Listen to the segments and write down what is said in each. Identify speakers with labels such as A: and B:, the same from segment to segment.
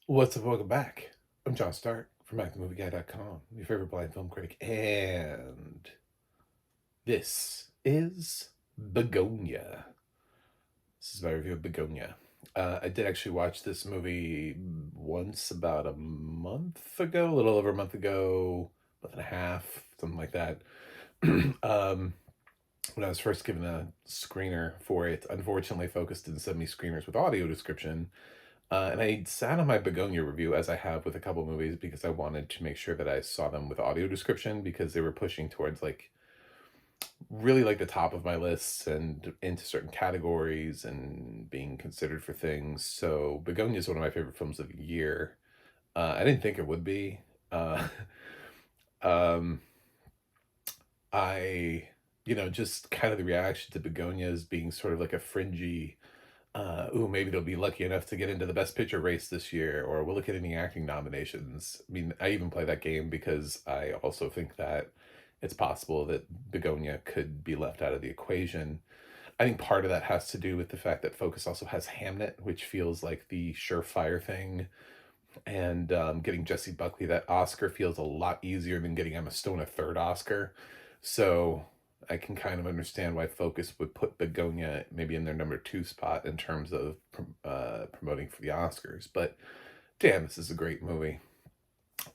A: What's up? Welcome back. I'm John Stark from ActionMovieGuy.com, your favorite blind film critic, and this is Bugonia. This is my review of Bugonia. I did actually watch this movie once about a month ago, a little over a month ago, month and a half, something like that. um, when I was first given a screener for it, unfortunately, Focus didn't send me screeners with audio description. And I sat on my Begonia review, as I have with a couple movies, because I wanted to make sure that I saw them with audio description because they were pushing towards like really like the top of my lists and into certain categories and being considered for things. So Begonia is one of my favorite films of the year. I didn't think it would be. Uh, um, I, just kind of the reaction to Begonia as being sort of like a fringy ooh, maybe they'll be lucky enough to get into the Best Picture race this year, or we'll look at any acting nominations. I mean, I even play that game because I also think that it's possible that Begonia could be left out of the equation. I think part of that has to do with the fact that Focus also has Hamnet, which feels like the surefire thing. And getting Jesse Buckley that Oscar feels a lot easier than getting Emma Stone a third Oscar. So I can kind of understand why Focus would put Begonia maybe in their number two spot in terms of promoting for the Oscars. But damn, this is a great movie.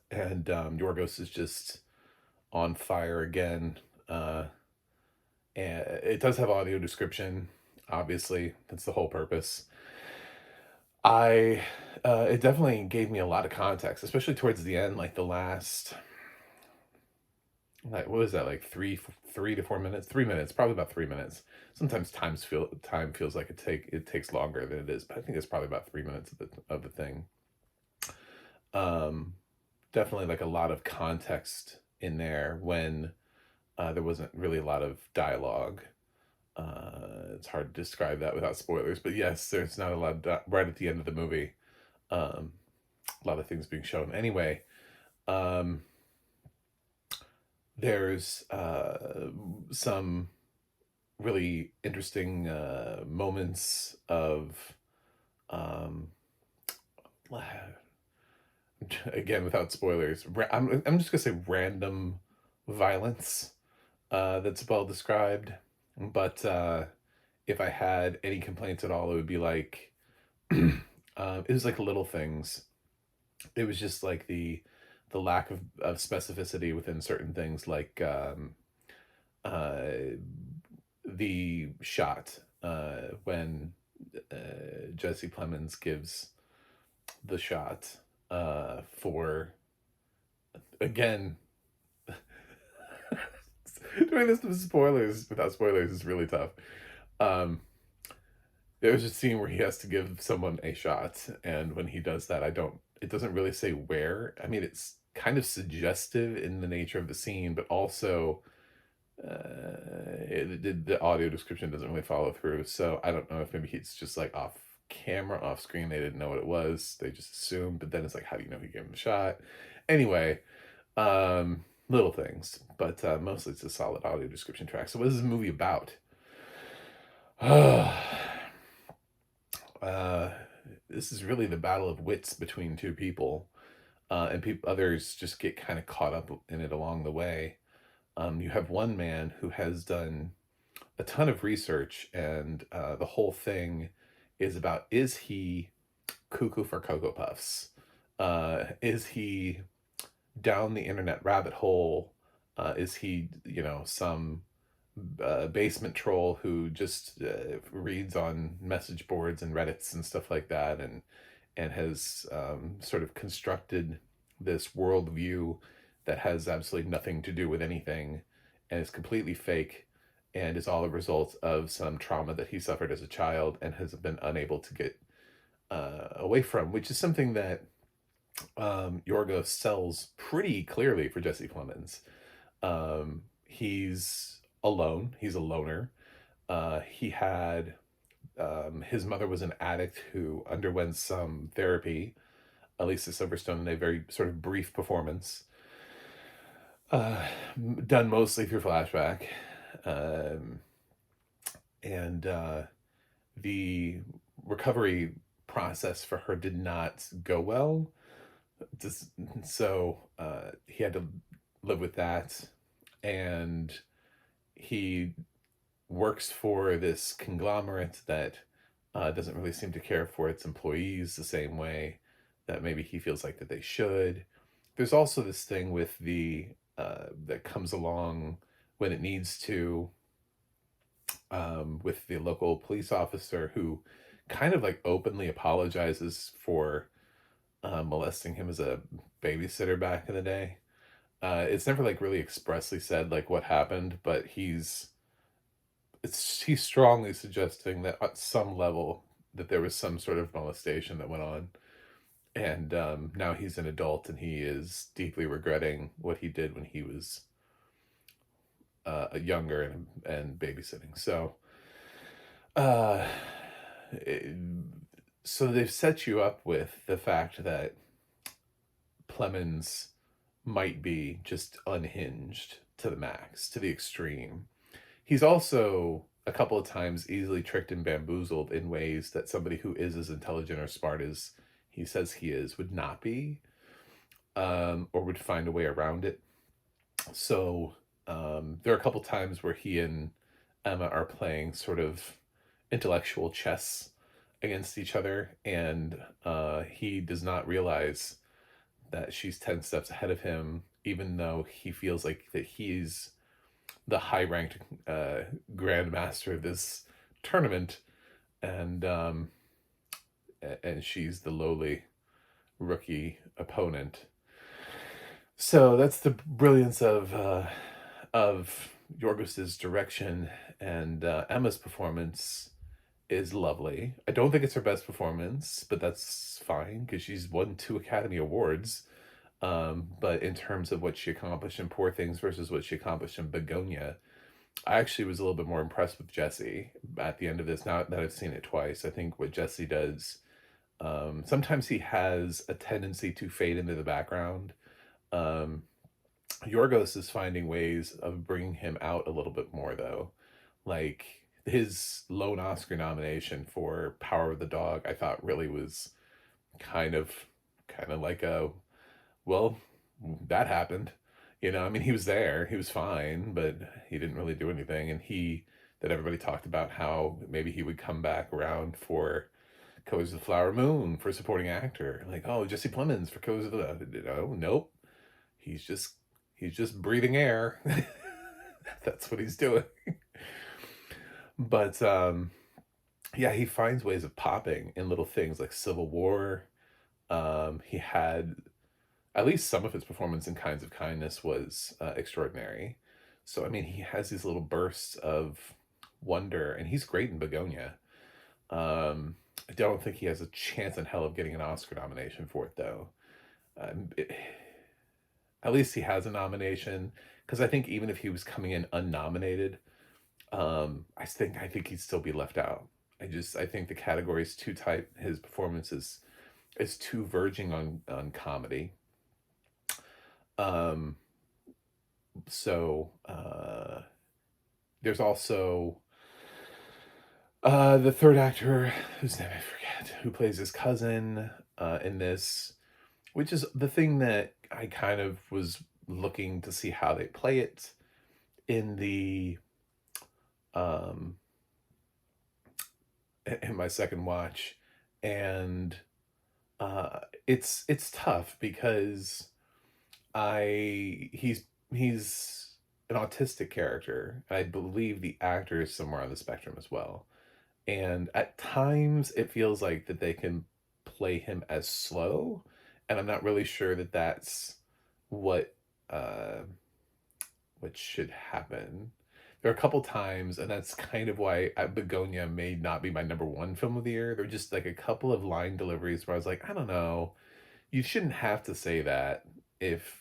A: And Yorgos is just on fire again. And it does have audio description, obviously. That's the whole purpose. I it definitely gave me a lot of context, especially towards the end, like the last, like what was that, like 3 to 4 minutes, 3 minutes, probably about 3 minutes. Sometimes time feels like it takes longer than it is, but I think it's probably about 3 minutes of the thing. Um, Definitely like a lot of context in there when there wasn't really a lot of dialogue. It's hard to describe that without spoilers, but yes, there's not a lot of right at the end of the movie. Um, a lot of things being shown. Anyway, um, there's some really interesting moments of, um, again, without spoilers, I'm just going to say random violence that's well described. But if I had any complaints at all, it would be like, it was like little things. It was just like the lack of specificity within certain things, like uh, the shot when Jesse Plemons gives the shot for, again, doing this with spoilers without spoilers is really tough. Um, there's a scene where he has to give someone a shot, and when he does that, it doesn't really say where. I mean, it's kind of suggestive in the nature of the scene, but also the audio description doesn't really follow through. So I don't know if maybe it's just like off camera, off screen. They didn't know what it was. They just assumed. But then it's like, how do you know he gave him a shot? Anyway, little things, but mostly it's a solid audio description track. So what is this movie about? uh, this is really the battle of wits between two people, and others just get kind of caught up in it along the way. You have one man who has done a ton of research, and the whole thing is about, is he cuckoo for Cocoa Puffs? Is he down the internet rabbit hole? Is he, some basement troll who just reads on message boards and Reddits and stuff like that, and has sort of constructed this worldview that has absolutely nothing to do with anything and is completely fake and is all a result of some trauma that he suffered as a child and has been unable to get away from, which is something that Yorgos sells pretty clearly for Jesse Plemons. He's alone. He's a loner. He had his mother was an addict who underwent some therapy. Lisa Silverstone in a very sort of brief performance, uh, done mostly through flashback, um, and the recovery process for her did not go well. Just, so he had to live with that, and he works for this conglomerate that doesn't really seem to care for its employees the same way that maybe he feels like that they should. There's also this thing with the that comes along when it needs to, with the local police officer who kind of like openly apologizes for molesting him as a babysitter back in the day. It's never like really expressly said like what happened, but he's strongly suggesting that at some level that there was some sort of molestation that went on. And now he's an adult and he is deeply regretting what he did when he was younger and babysitting. So, uh, it- so they've set you up with the fact that Plemons might be just unhinged to the max, to the extreme. He's also a couple of times easily tricked and bamboozled in ways that somebody who is as intelligent or smart as he says he is would not be, or would find a way around it. So there are a couple times where he and Emma are playing sort of intellectual chess against each other, and he does not realize that she's 10 steps ahead of him, even though he feels like that he's the high-ranked grandmaster of this tournament, and and she's the lowly rookie opponent. So that's the brilliance of Yorgos's direction, and Emma's performance is lovely. I don't think it's her best performance, but that's fine because she's won 2 Academy Awards. But in terms of what she accomplished in Poor Things versus what she accomplished in Bugonia, I actually was a little bit more impressed with Jesse at the end of this. Now that I've seen it twice, I think what Jesse does, sometimes he has a tendency to fade into the background. Um, Yorgos is finding ways of bringing him out a little bit more, though. Like his lone Oscar nomination for Power of the Dog, I thought really was kind of like a, well, that happened. I mean, he was there, he was fine, but he didn't really do anything. And that everybody talked about how maybe he would come back around for Colors of the Flower Moon for supporting actor. Like, oh, Jesse Plemons for Colors of the, nope. He's just breathing air. That's what he's doing. But yeah, he finds ways of popping in little things like Civil War. He had at least some of his performance in Kinds of Kindness was extraordinary. So I mean, he has these little bursts of wonder, and he's great in Begonia. I don't think he has a chance in hell of getting an Oscar nomination for it, though. At least he has a nomination, because I think even if he was coming in unnominated, I think he'd still be left out. I think the category is too tight. His performance is too verging on comedy. Um, so there's also the third actor, whose name I forget, who plays his cousin in this, which is the thing that I kind of was looking to see how they play it in the um in my second watch. And it's tough because he's an autistic character. I believe the actor is somewhere on the spectrum as well. And at times it feels like that they can play him as slow, and I'm not really sure that that's what uh what should happen. There are a couple times, and that's kind of why Begonia may not be my number one film of the year. There are just like a couple of line deliveries where I was like, I don't know, you shouldn't have to say that if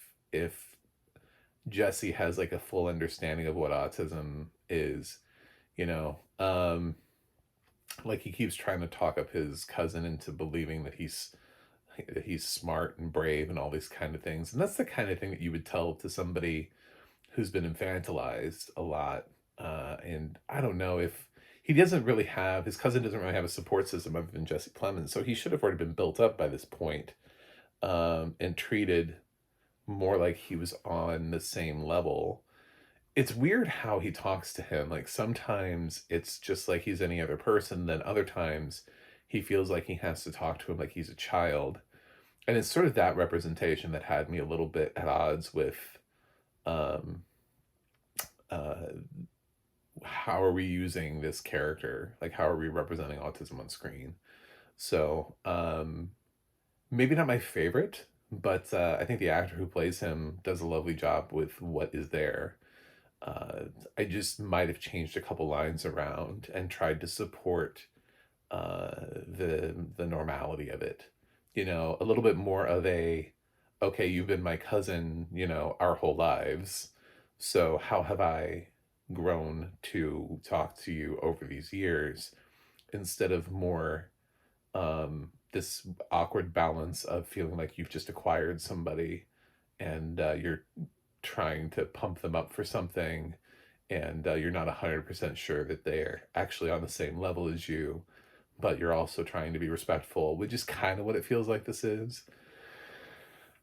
A: Jesse has like a full understanding of what autism is, you know. Like he keeps trying to talk up his cousin into believing that he's smart and brave and all these kind of things. And that's the kind of thing that you would tell to somebody who's been infantilized a lot. And I don't know if he doesn't really have his cousin doesn't really have a support system other than Jesse Plemons, so he should have already been built up by this point, and treated more like he was on the same level. It's weird how he talks to him. Like sometimes it's just like he's any other person, then other times he feels like he has to talk to him like he's a child. And it's sort of that representation that had me a little bit at odds with um uh how are we using this character? Like how are we representing autism on screen? So, maybe not my favorite, but I think the actor who plays him does a lovely job with what is there. Uh, I just might have changed a couple lines around and tried to support the normality of it. You know, a little bit more of a, okay, you've been my cousin, you know, our whole lives. So how have I grown to talk to you over these years instead of more this awkward balance of feeling like you've just acquired somebody and you're trying to pump them up for something and you're not 100% sure that they're actually on the same level as you, but you're also trying to be respectful, which is kind of what it feels like this is.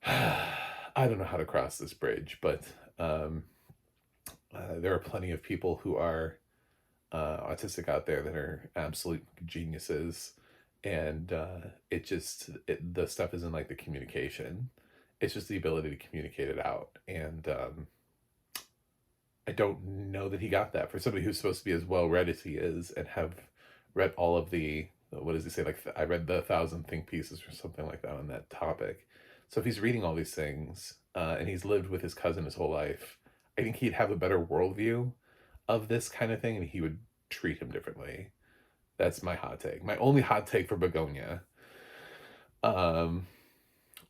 A: I don't know how to cross this bridge, but um, there are plenty of people who are autistic out there that are absolute geniuses, and the stuff isn't like the communication; it's just the ability to communicate it out. And I don't know that he got that for somebody who's supposed to be as well read as he is and have read all of the what does he say? Like I read the thousand think pieces or something like that on that topic. So if he's reading all these things and he's lived with his cousin his whole life, I think he'd have a better worldview of this kind of thing, and he would treat him differently. That's my hot take. My only hot take for Bugonia. Um,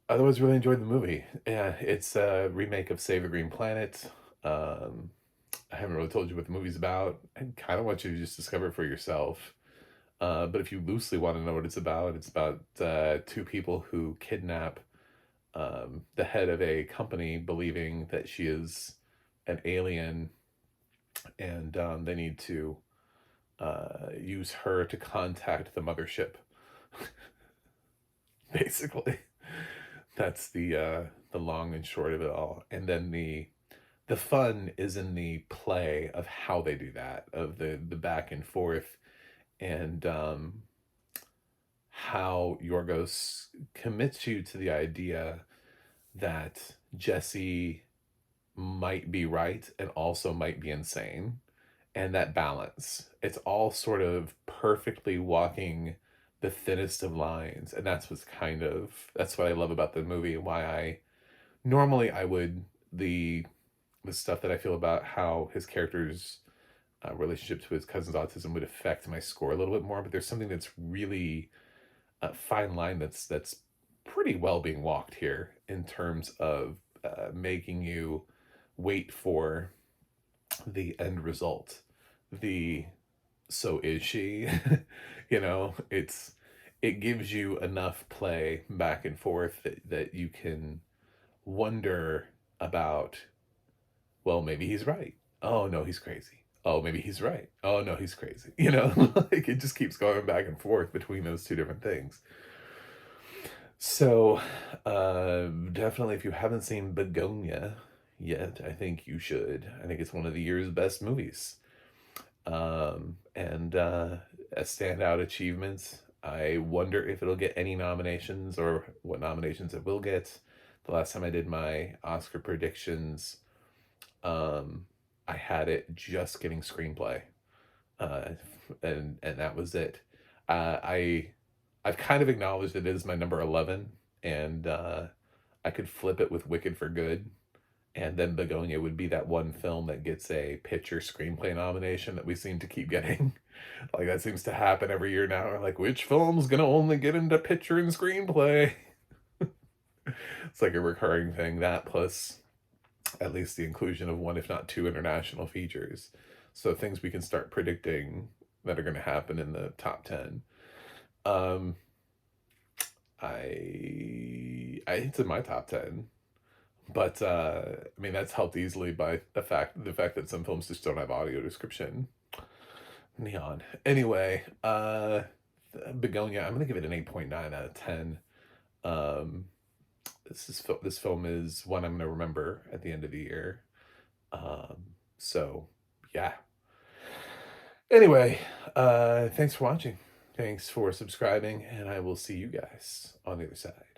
A: Otherwise, really enjoyed the movie. Yeah, it's a remake of Save the Green Planet. Um, I haven't really told you what the movie's about. I kind of want you to just discover it for yourself. But if you loosely want to know what it's about two people who kidnap the head of a company, believing that she is an alien, and they need to use her to contact the mothership. Basically, that's the long and short of it all. And then the fun is in the play of how they do that, of the back and forth, and how Yorgos commits you to the idea that Jesse might be right and also might be insane. And that balance, it's all sort of perfectly walking the thinnest of lines. And that's what I love about the movie, and why normally I would, the stuff that I feel about how his character's relationship to his cousin's autism would affect my score a little bit more. But there's something that's really a fine line that's pretty well being walked here in terms of making you wait for the end result. The so is she? You know, it gives you enough play back and forth that you can wonder about, well, maybe he's right. Oh no, he's crazy. Oh, maybe he's right. Oh no, he's crazy. You know, like it just keeps going back and forth between those two different things. So, definitely, if you haven't seen Begonia yet, I think you should. I think it's one of the year's best movies. And As standout achievements, I wonder if it'll get any nominations or what nominations it will get. The last time I did my Oscar predictions, um, I had it just getting screenplay, uh, and that was it. I've kind of acknowledged it is my number 11, and I could flip it with Wicked for Good, and then Begonia would be that one film that gets a picture screenplay nomination that we seem to keep getting. Like that seems to happen every year now. We're like, which film's gonna only get into picture and screenplay? It's like a recurring thing. That plus at least the inclusion of one, if not two, international features. So things we can start predicting that are going to happen in the top 10. Um, it's in my top 10, but I mean that's helped easily by the fact that some films just don't have audio description. Neon. Anyway, Begonia, I'm gonna give it an 8.9 out of 10. Um, this film is one I'm gonna remember at the end of the year. Um, so yeah. Anyway, thanks for watching. Thanks for subscribing, and I will see you guys on the other side.